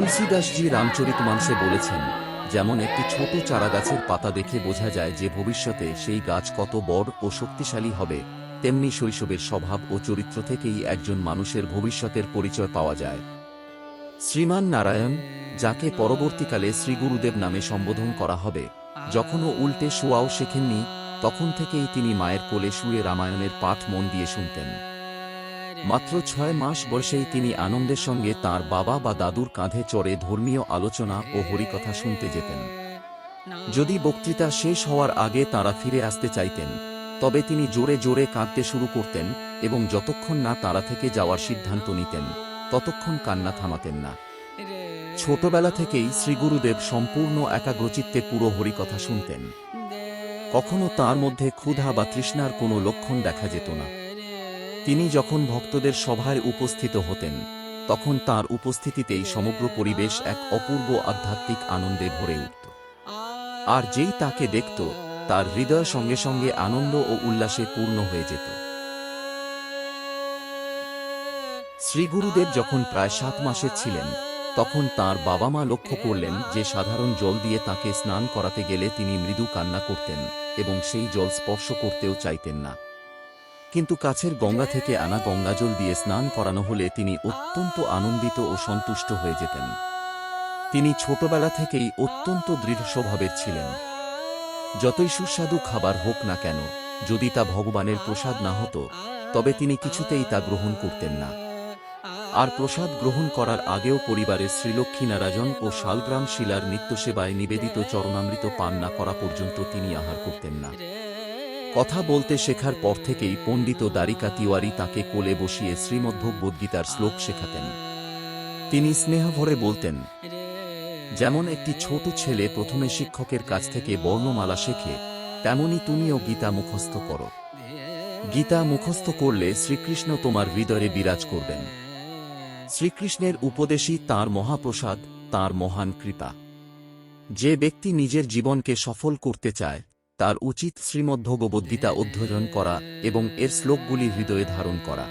তুলসীদাসজি রামচরিতমানসে বলেছেন, যেমন একটি ছোট চারাগাছের পাতা দেখে বোঝা যায় যে ভবিষ্যতে সেই গাছ কত বড় ও শক্তিশালী হবে, তেমনি শৈশবের স্বভাব ও চরিত্র থেকেই একজন মানুষের ভবিষ্যতের পরিচয় পাওয়া যায়। শ্রীমান নারায়ণ, যাকে পরবর্তীকালে শ্রীগুরুদেব নামে সম্বোধন করা হবে, যখনও উল্টে শোয়াও শেখেননি, তখন থেকেই তিনি মায়ের কোলে শুয়ে রামায়ণের পাঠ মন দিয়ে শুনতেন। মাত্র 6 মাস বয়সেই তিনি আনন্দের সঙ্গে তাঁর বাবা বা দাদুর কাঁধে চড়ে ধর্মীয় আলোচনা ও হরিকথা শুনতে যেতেন। যদি বক্তৃতা শেষ হওয়ার আগে তাঁরা ফিরে আসতে চাইতেন, তবে তিনি জোরে জোরে কাঁদতে শুরু করতেন এবং যতক্ষণ না তারা থেকে যাওয়ার সিদ্ধান্ত নিতেন, ততক্ষণ কান্না থামাতেন না। ছোটবেলা থেকেই শ্রীগুরুদেব সম্পূর্ণ একাগ্রচিত্তে পুরো হরিকথা শুনতেন। কখনো তাঁর মধ্যে ক্ষুধা বা তৃষ্ণার কোনো লক্ষণ দেখা যেত না। তিনি যখন ভক্তদের সভায় উপস্থিত হতেন, তখন তাঁর উপস্থিতিতেই সমগ্র পরিবেশ এক অপূর্ব আধ্যাত্মিক আনন্দে ভরে উঠত। আর যেই তাকে দেখত, তার হৃদয় সঙ্গে সঙ্গে আনন্দ ও উল্লাসে পূর্ণ হয়ে যেত। শ্রীগুরুদেব যখন প্রায় 7 মাসের ছিলেন, তখন তাঁর বাবা মা লক্ষ্য করলেন যে সাধারণ জল দিয়ে তাকে স্নান করাতে গেলে তিনি মৃদু কান্না করতেন এবং সেই জল স্পর্শ করতেও চাইতেন না। কিন্তু কাছের গঙ্গা থেকে আনা গঙ্গাজল দিয়ে স্নান করানো হলে তিনি অত্যন্ত আনন্দিত ও সন্তুষ্ট হয়ে যেতেন। তিনি ছোটবেলা থেকেই অত্যন্ত দৃঢ় স্বভাবের ছিলেন। যতই সুস্বাদু খাবার হোক না কেন, যদি তা ভগবানের প্রসাদ না হতো, তবে তিনি কিছুতেই তা গ্রহণ করতেন না। আর প্রসাদ গ্রহণ করার আগেও পরিবারের শ্রীলক্ষ্মী নারায়ণ ও শালগ্রাম শিলার নিত্যসেবায় নিবেদিত চরণামৃত পান না করা পর্যন্ত তিনি আহার করতেন না। কথা বলতে শেখার পর থেকেই পণ্ডিত দ্বারিকা তিওয়ারি তাকে কোলে বসিয়ে শ্রীমদ্ভগবদ্গীতার শ্লোক শেখাতেন। তিনি স্নেহভরে বলতেন, যেমন একটি ছোট ছেলে প্রথমে শিক্ষকের কাছ থেকে বর্ণমালা শেখে, তেমনি তুমিও গীতা মুখস্থ করো। গীতা মুখস্থ করলে শ্রীকৃষ্ণ তোমার হৃদয়ে বিরাজ করবেন। শ্রীকৃষ্ণের উপদেশই তাঁর মহাপ্রসাদ, তাঁর মহান কৃপা। যে ব্যক্তি নিজের জীবনকে সফল করতে চায়, তার উচিত শ্রীমদ্ভগবদ্গীতা অধ্যয়ন করা এবং এর শ্লোকগুলি হৃদয়ে ধারণ করা।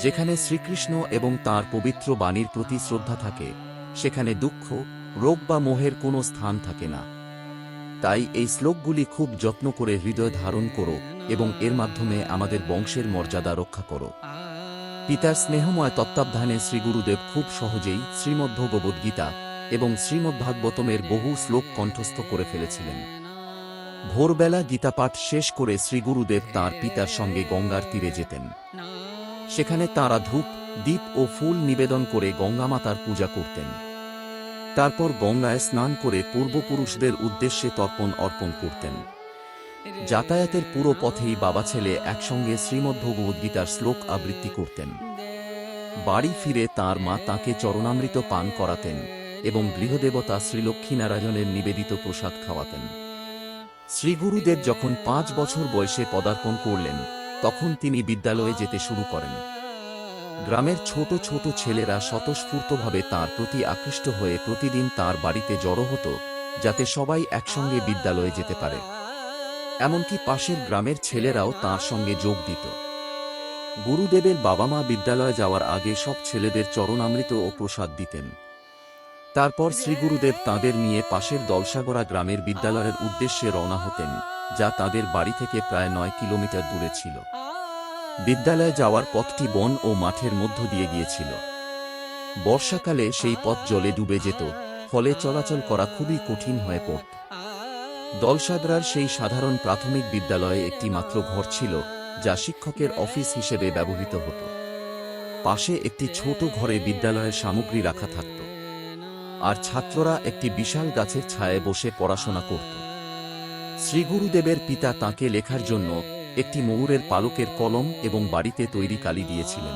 যেখানে শ্রীকৃষ্ণ এবং তাঁর পবিত্র বাণীর প্রতি শ্রদ্ধা থাকে, সেখানে দুঃখ, রোগ বা মোহের কোনো স্থান থাকে না। তাই এই শ্লোকগুলি খুব যত্ন করে হৃদয় ধারণ করো এবং এর মাধ্যমে আমাদের বংশের মর্যাদা রক্ষা করো। পিতার স্নেহময় তত্ত্বাবধানে শ্রীগুরুদেব খুব সহজেই শ্রীমদ্ভগবদ্গীতা এবং শ্রীমদ্ভাগবতমের বহু শ্লোক কণ্ঠস্থ করে ফেলেছিলেন। ভোরবেলা গীতাপাঠ শেষ করে শ্রীগুরুদেব তাঁর পিতার সঙ্গে গঙ্গার তীরে যেতেন। সেখানে তাঁরা ধূপ, দীপ ও ফুল নিবেদন করে গঙ্গামাতার পূজা করতেন। তারপর গঙ্গায় স্নান করে পূর্বপুরুষদের উদ্দেশ্যে তর্পণ অর্পণ করতেন। যাতায়াতের পুরো পথেই বাবা ছেলে একসঙ্গে শ্রীমদ্ভগবদ্গীতার শ্লোক আবৃত্তি করতেন। বাড়ি ফিরে তাঁর মা তাঁকে চরণামৃত পান করাতেন এবং গৃহদেবতা শ্রীলক্ষ্মীনারায়ণের নিবেদিত প্রসাদ খাওয়াতেন। শ্রীগুরুদেব যখন 5 বছর বয়সে পদার্পণ করলেন, তখন তিনি বিদ্যালয়ে যেতে শুরু করেন। গ্রামের ছোট ছোট ছেলেরা স্বতঃস্ফূর্তভাবে তাঁর প্রতি আকৃষ্ট হয়ে প্রতিদিন তাঁর বাড়িতে জড়ো হতো, যাতে সবাই একসঙ্গে বিদ্যালয়ে যেতে পারে। এমনকি পাশের গ্রামের ছেলেরাও তাঁর সঙ্গে যোগ দিত। গুরুদেবের বাবা মা বিদ্যালয়ে যাওয়ার আগে সব ছেলেদের চরণামৃত ও প্রসাদ দিতেন। তারপর শ্রীগুরুদেব তাঁদের নিয়ে পাশের দলসাগরা গ্রামের বিদ্যালয়ের উদ্দেশ্যে রওনা হতেন, যা তাঁদের বাড়ি থেকে প্রায় 9 কিলোমিটার দূরে ছিল। বিদ্যালয়ে যাওয়ার পথটি বন ও মাঠের মধ্য দিয়ে গিয়েছিল। বর্ষাকালে সেই পথ জলে ডুবে যেত, ফলে চলাচল করা খুবই কঠিন হয়ে পড়ত। দলসাগরার সেই সাধারণ প্রাথমিক বিদ্যালয়ে একটি মাত্র ঘর ছিল, যা শিক্ষকের অফিস হিসেবে ব্যবহৃত হতো। পাশে একটি ছোট ঘরে বিদ্যালয়ের সামগ্রী রাখা থাকত, আর ছাত্ররা একটি বিশাল গাছের ছায়ায় বসে পড়াশোনা করত। শ্রীগুরুদেবের পিতা তাঁকে লেখার জন্য একটি ময়ূরের পালকের কলম এবং বাড়িতে তৈরি কালি দিয়েছিলেন,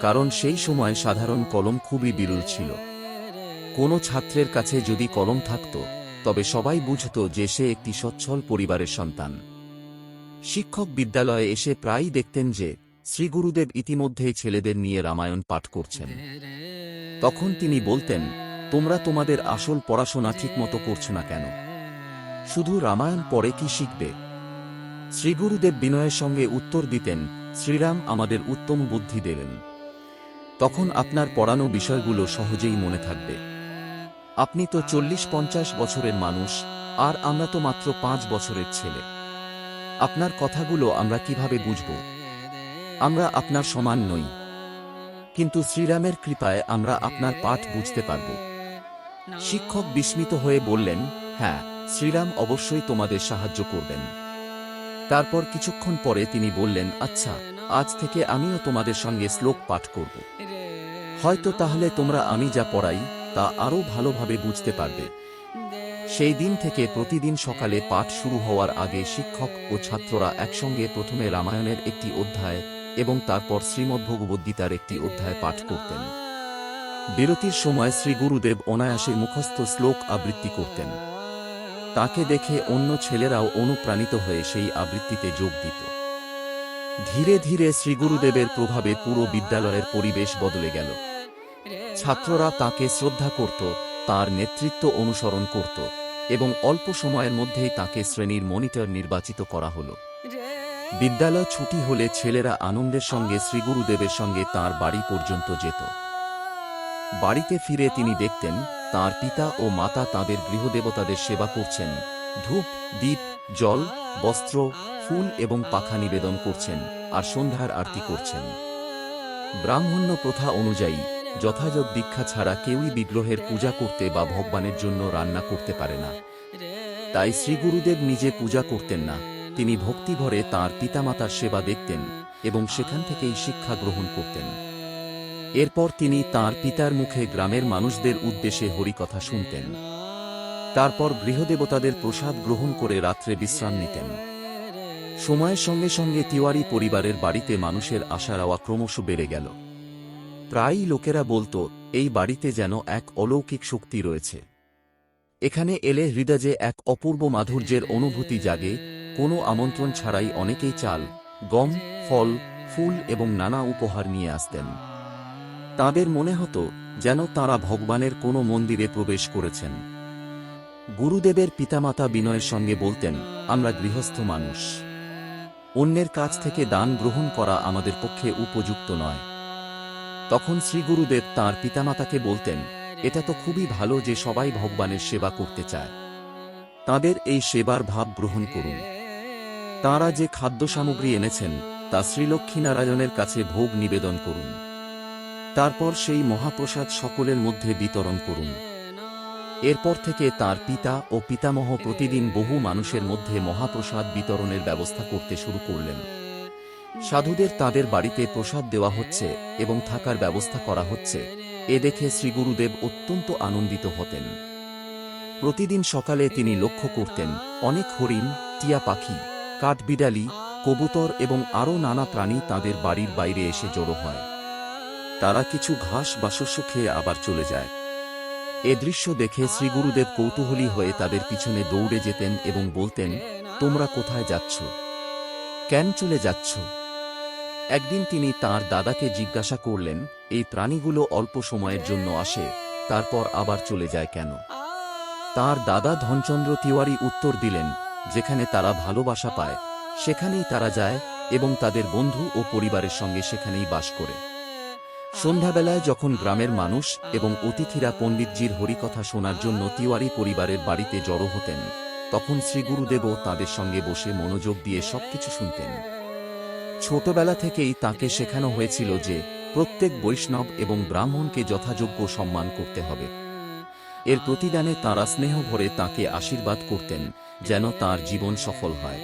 কারণ সেই সময় সাধারণ কলম খুবই বিরল ছিল। কোনো ছাত্রের কাছে যদি কলম থাকত, তবে সবাই বুঝত যে সে একটি সচ্ছল পরিবারের সন্তান। শিক্ষক বিদ্যালয়ে এসে প্রায়ই দেখতেন যে শ্রীগুরুদেব ইতিমধ্যেই ছেলেদের নিয়ে রামায়ণ পাঠ করছেন। তখন তিনি বলতেন, তোমরা তোমাদের আসল পড়াশোনা ঠিকমতো করছো না কেন? শুধু রামায়ণ পড়ে কি শিখবে? শ্রীগুরুদেব বিনয়ের সঙ্গে উত্তর দিতেন, শ্রীরাম আমাদের উত্তম বুদ্ধি দেবেন। তখন আপনার পড়ানো বিষয়গুলো সহজেই মনে থাকবে। আপনি তো 40-50 বছরের মানুষ, আর আমরা তো মাত্র 5 বছরের ছেলে। আপনার কথাগুলো আমরা কিভাবে বুঝব? আমরা আপনার সমান নই, কিন্তু শ্রীরামের কৃপায় আমরা আপনার পাঠ বুঝতে পারব। শিক্ষক বিস্মিত হয়ে বললেন, হ্যাঁ, শ্রীরাম অবশ্যই তোমাদের সাহায্য করবেন। তারপর কিছুক্ষণ পরে তিনি বললেন, আচ্ছা, আজ থেকে আমিও তোমাদের সঙ্গে শ্লোক পাঠ করব। হয়তো তাহলে তোমরা আমি যা পড়াই তা আরও ভালোভাবে বুঝতে পারবে। সেই দিন থেকে প্রতিদিন সকালে পাঠ শুরু হওয়ার আগে শিক্ষক ও ছাত্ররা একসঙ্গে প্রথমে রামায়ণের একটি অধ্যায় এবং তারপর শ্রীমদ্ভগবদ্গীতার একটি অধ্যায় পাঠ করতেন। বিরতির সময় শ্রী গুরুদেব অনায়াসে মুখস্থ শ্লোক আবৃত্তি করতেন। তাকে দেখে অন্য ছেলেরাও অনুপ্রাণিত হয়ে সেই আবৃত্তিতে যোগ দিত। ধীরে ধীরে শ্রী গুরুদেবের প্রভাবে পুরো বিদ্যালয়ের পরিবেশ বদলে গেল। ছাত্ররা তাকে শ্রদ্ধা করত, তার নেতৃত্ব অনুসরণ করত, এবং অল্প সময়ের মধ্যেই তাকে শ্রেণীর মনিটর নির্বাচিত করা হল। বিদ্যালয় ছুটি হলে ছেলেরা আনন্দের সঙ্গে শ্রীগুরুদেবের সঙ্গে তার বাড়ি পর্যন্ত যেত। বাড়িতে ফিরে তিনি দেখতেন তার পিতা ও মাতা তাদের গৃহদেবতাদের সেবা করছেন, ধূপ, দীপ, জল, বস্ত্র, ফুল এবং পাখা নিবেদন করছেন, আর সন্ধ্যার আরতি করছেন। ব্রাহ্মণ্য প্রথা অনুযায়ী যথাযথ দীক্ষা ছাড়া কেউই বিগ্রহের পূজা করতে বা ভগবানের জন্য রান্না করতে পারে না। তাই শ্রীগুরুদেব নিজে পূজা করতেন না, তিনি ভক্তিভরে তাঁর পিতামাতার সেবা দেখতেন এবং সেখান থেকেই শিক্ষা গ্রহণ করতেন। এরপর তিনি তাঁর পিতার মুখে গ্রামের মানুষদের উদ্দেশ্যে হরিকথা শুনতেন। তারপর গৃহদেবতাদের প্রসাদ গ্রহণ করে রাত্রে বিশ্রাম নিতেন। সময়ের সঙ্গে সঙ্গে তিওয়ারি পরিবারের বাড়িতে মানুষের আসা যাওয়া ক্রমশ বেড়ে গেল। প্রায়ই লোকেরা বলতো, এই বাড়িতে যেন এক অলৌকিক শক্তি রয়েছে। এখানে এলে হৃদয়ে এক অপূর্ব মাধুর্যের অনুভূতি জাগে। কোনো আমন্ত্রণ ছাড়াই অনেকেই চাল, গম, ফল, ফুল এবং নানা উপহার নিয়ে আসতেন। তাদের মনে হতো যেন তাঁরা ভগবানের কোনো মন্দিরে প্রবেশ করেছেন। গুরুদেবের পিতামাতা বিনয়ের সঙ্গে বলতেন, আমরা গৃহস্থ মানুষ, অন্যের কাছ থেকে দান গ্রহণ করা আমাদের পক্ষে উপযুক্ত নয়। তখন শ্রীগুরুদেব তাঁর পিতামাতাকে বলতেন, এটা তো খুবই ভালো যে সবাই ভগবানের সেবা করতে চায়, তাঁদের এই সেবার ভাব গ্রহণ করুন। তাঁরা যে খাদ্য সামগ্রী এনেছেন তা শ্রীলক্ষ্মীনারায়ণের কাছে ভোগ নিবেদন করুন। তারপর সেই মহাপ্রসাদ সকলের মধ্যে বিতরণ করুন। এরপর থেকে তার পিতা ও পিতামহ প্রতিদিন বহু মানুষের মধ্যে মহাপ্রসাদ বিতরণের ব্যবস্থা করতে শুরু করলেন। সাধুদের তাদের বাড়িতে প্রসাদ দেওয়া হচ্ছে এবং থাকার ব্যবস্থা করা হচ্ছে, এ দেখে শ্রীগুরুদেব অত্যন্ত আনন্দিত হতেন। প্রতিদিন সকালে তিনি লক্ষ্য করতেন অনেক হরিণ, টিয়া পাখি, কাঠবিড়ালি, কবুতর এবং আরও নানা প্রাণী তাদের বাড়ির বাইরে এসে জড়ো হয়। তারা কিছু ঘাস বা শস্য খেয়ে আবার চলে যায়। এ দৃশ্য দেখে শ্রীগুরুদেব কৌতূহলী হয়ে তাদের পিছনে দৌড়ে যেতেন এবং বলতেন, তোমরা কোথায় যাচ্ছ? কেন চলে যাচ্ছ? একদিন তিনি তাঁর দাদাকে জিজ্ঞাসা করলেন, এই প্রাণীগুলো অল্প সময়ের জন্য আসে, তারপর আবার চলে যায় কেন? তাঁর দাদা ধনচন্দ্র তিওয়ারি উত্তর দিলেন, যেখানে তারা ভালোবাসা পায় সেখানেই তারা যায় এবং তাদের বন্ধু ও পরিবারের সঙ্গে সেখানেই বাস করে। সন্ধ্যাবেলায় যখন গ্রামের মানুষ এবং অতিথিরা পণ্ডিতজির হরিকথা শোনার জন্য তিওয়ারি পরিবারের বাড়িতে জড়ো হতেন, তখন শ্রীগুরুদেবও তাদের সঙ্গে বসে মনোযোগ দিয়ে সবকিছু শুনতেন। ছোটবেলা থেকেই তাঁকে শেখানো হয়েছিল যে প্রত্যেক বৈষ্ণব এবং ব্রাহ্মণকে যথাযোগ্য সম্মান করতে হবে। এর প্রতিদানে তাঁরা স্নেহ ভরে তাঁকে আশীর্বাদ করতেন যেন তাঁর জীবন সফল হয়।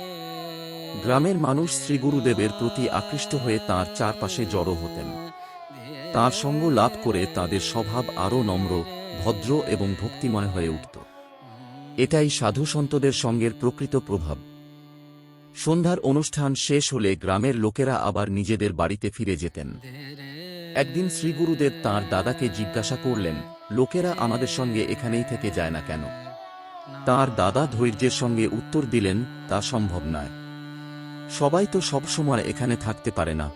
গ্রামের মানুষ শ্রীগুরুদেবের প্রতি আকৃষ্ট হয়ে তাঁর চারপাশে জড়ো হতেন। তাঁর সঙ্গ লাভ করে তাদের স্বভাব আরও নম্র, ভদ্র এবং ভক্তিময় হয়ে উঠত। এটাই সাধু সন্তদের সঙ্গের প্রকৃত প্রভাব। সন্ধ্যার অনুষ্ঠান শেষ হলে গ্রামের লোকেরা আবার নিজেদের বাড়িতে ফিরে যেতেন। একদিন শ্রীগুরুদেব তাঁর দাদাকে জিজ্ঞাসা করলেন, লোকেরা আমাদের সঙ্গে এখানেই থেকে যায় না কেন? তাঁর দাদা ধৈর্যের সঙ্গে উত্তর দিলেন, তা সম্ভব নয়, সবাই তো সবসময় এখানে থাকতে পারে না।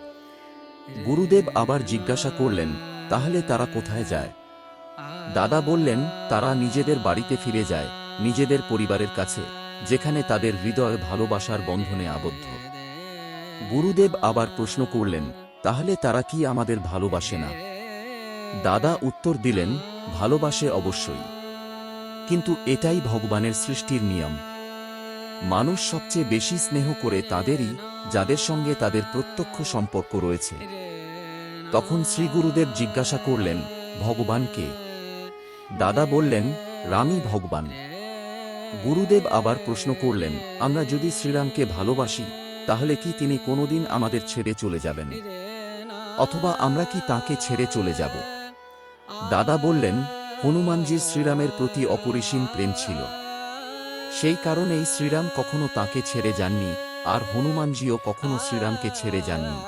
গুরুদেব আবার জিজ্ঞাসা করলেন, তাহলে তারা কোথায় যায়? দাদা বললেন, তারা নিজেদের বাড়িতে ফিরে যায়, নিজেদের পরিবারের কাছে, যেখানে তাদের হৃদয় ভালোবাসার বন্ধনে আবদ্ধ। গুরুদেব আবার প্রশ্ন করলেন, তাহলে তারা কি আমাদের ভালোবাসে না? দাদা উত্তর দিলেন, ভালোবাসে অবশ্যই, কিন্তু এটাই ভগবানের সৃষ্টির নিয়ম। মানুষ সবচেয়ে বেশি স্নেহ করে তাদেরই, যাদের সঙ্গে তাদের প্রত্যক্ষ সম্পর্ক রয়েছে। তখন শ্রী গুরুদেব জিজ্ঞাসা করলেন, ভগবান কে? দাদা বললেন, রামই ভগবান। গুরুদেব আবার প্রশ্ন করলেন, আমরা যদি শ্রীরামকে ভালোবাসি, তাহলে কি তিনি কোনোদিন আমাদের ছেড়ে চলে যাবেন? অথবা আমরা কি তাকে ছেড়ে চলে যাব? দাদা বললেন, হনুমানজির শ্রীরামের প্রতি অপরিসীম প্রেম ছিল। সেই কারণেই শ্রীরাম কখনো তাকে ছেড়ে যাননি, আর হনুমানজিও কখনো শ্রীরামকে ছেড়ে যাননি।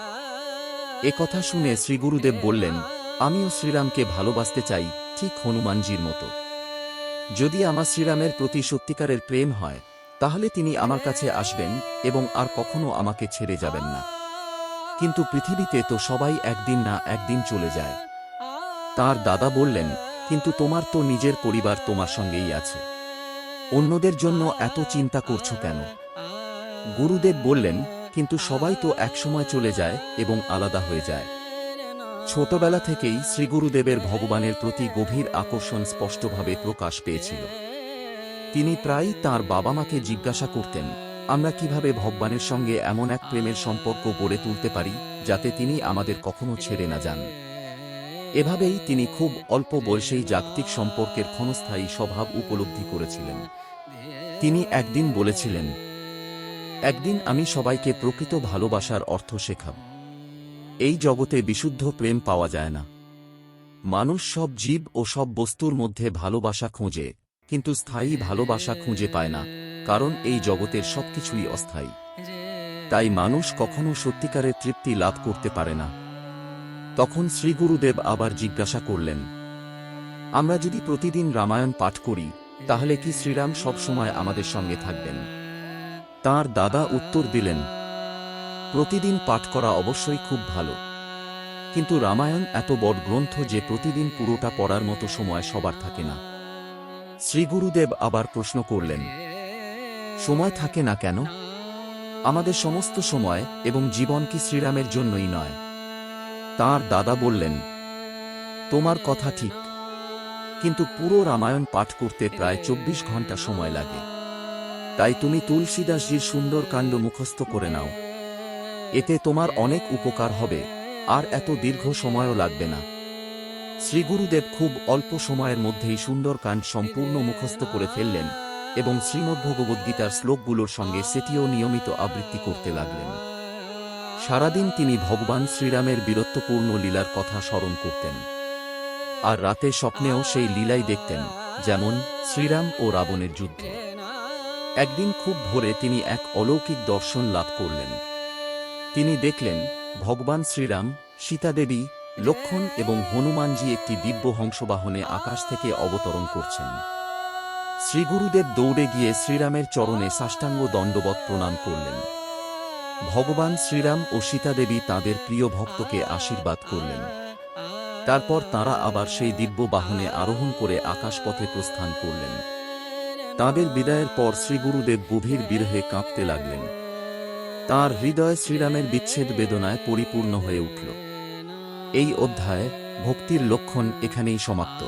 একথা শুনে শ্রীগুরুদেব বললেন, আমিও শ্রীরামকে ভালোবাসতে চাই, ঠিক হনুমানজির মতো। যদি আমার শ্রীরামের প্রতি সত্যিকারের প্রেম হয়, তাহলে তিনি আমার কাছে আসবেন এবং আর কখনো আমাকে ছেড়ে যাবেন না। কিন্তু পৃথিবীতে তো সবাই একদিন না একদিন চলে যায়। তার দাদা বললেন, কিন্তু তোমার তো নিজের পরিবার তোমার সঙ্গেই আছে, অন্যদের জন্য এত চিন্তা করছো কেন? গুরুদেব বললেন, কিন্তু সবাই তো একসময় চলে যায় এবং আলাদা হয়ে যায়। ছোটবেলা থেকেই শ্রীগুরুদেবের ভগবানের প্রতি গভীর আকর্ষণ স্পষ্টভাবে প্রকাশ পেয়েছিল। তিনি প্রায়ই তাঁর বাবা মাকে জিজ্ঞাসা করতেন, আমরা কিভাবে ভগবানের সঙ্গে এমন এক প্রেমের সম্পর্ক গড়ে তুলতে পারি, যাতে তিনি আমাদের কখনো ছেড়ে না যান। এভাবেই তিনি খুব অল্প বয়সেই জাগতিক সম্পর্কের ক্ষণস্থায়ী স্বভাব উপলব্ধি করেছিলেন। তিনি একদিন বলেছিলেন, একদিন আমি সবাইকে প্রকৃত ভালোবাসার অর্থ শেখাব। এই জগতে বিশুদ্ধ প্রেম পাওয়া যায় না। মানুষ সব জীব ও সব বস্তুর মধ্যে ভালোবাসা খোঁজে, কিন্তু স্থায়ী ভালোবাসা খুঁজে পায় না, কারণ এই জগতের সবকিছুই অস্থায়ী। তাই মানুষ কখনো সত্যিকারের তৃপ্তি লাভ করতে পারে না। তখন শ্রীগুরুদেব আবার জিজ্ঞাসা করলেন, আমরা যদি প্রতিদিন রামায়ণ পাঠ করি, তাহলে কি শ্রীরাম সবসময় আমাদের সঙ্গে থাকবেন? তাঁর দাদা উত্তর দিলেন, প্রতিদিন পাঠ করা অবশ্যই খুব ভালো, কিন্তু রামায়ণ এত বড় গ্রন্থ যে প্রতিদিন পুরোটা পড়ার মতো সময় সবার থাকে না। শ্রীগুরুদেব আবার প্রশ্ন করলেন, সময় থাকে না কেন? আমাদের সমস্ত সময় এবং জীবন কি শ্রীরামের জন্যই নয়? তাঁর দাদা বললেন, তোমার কথা ঠিক, কিন্তু পুরো রামায়ণ পাঠ করতে প্রায় 24 ঘন্টা সময় লাগে। তাই তুমি তুলসীদাসজির সুন্দর কাণ্ড মুখস্থ করে নাও, এতে তোমার অনেক উপকার হবে, আর এত দীর্ঘ সময়ও লাগবে না। শ্রীগুরুদেব খুব অল্প সময়ের মধ্যেই সুন্দরকাণ্ড সম্পূর্ণ মুখস্থ করে ফেললেন এবং শ্রীমদ্ভগবদ্গীতার শ্লোকগুলোর সঙ্গে সেটিও নিয়মিত আবৃত্তি করতে লাগলেন। সারাদিন তিনি ভগবান শ্রীরামের বীরত্বপূর্ণ লীলার কথা স্মরণ করতেন, আর রাতে স্বপ্নেও সেই লীলাই দেখতেন, যেমন শ্রীরাম ও রাবণের যুদ্ধ। একদিন খুব ভোরে তিনি এক অলৌকিক দর্শন লাভ করলেন। তিনি দেখলেন, ভগবান শ্রীরাম, সীতাদেবী, লক্ষ্মণ এবং হনুমানজি একটি দিব্য হংসবাহনে আকাশ থেকে অবতরণ করছেন। শ্রীগুরুদেব দৌড়ে গিয়ে শ্রীরামের চরণে সাষ্টাঙ্গ দণ্ডবৎ প্রণাম করলেন। ভগবান শ্রীরাম ও সীতাদেবী তাঁদের প্রিয় ভক্তকে আশীর্বাদ করলেন। তারপর তাঁরা আবার সেই দিব্য বাহনে আরোহণ করে আকাশপথে প্রস্থান করলেন। তাঁদের বিদায়ের পর শ্রীগুরুদেব গভীর বিরহে কাঁপতে লাগলেন। তাঁর হৃদয় শ্রীরামের বিচ্ছেদ বেদনায় পরিপূর্ণ হয়ে উঠল। এই অধ্যায়, ভক্তির লক্ষণ, এখানেই সমাপ্ত।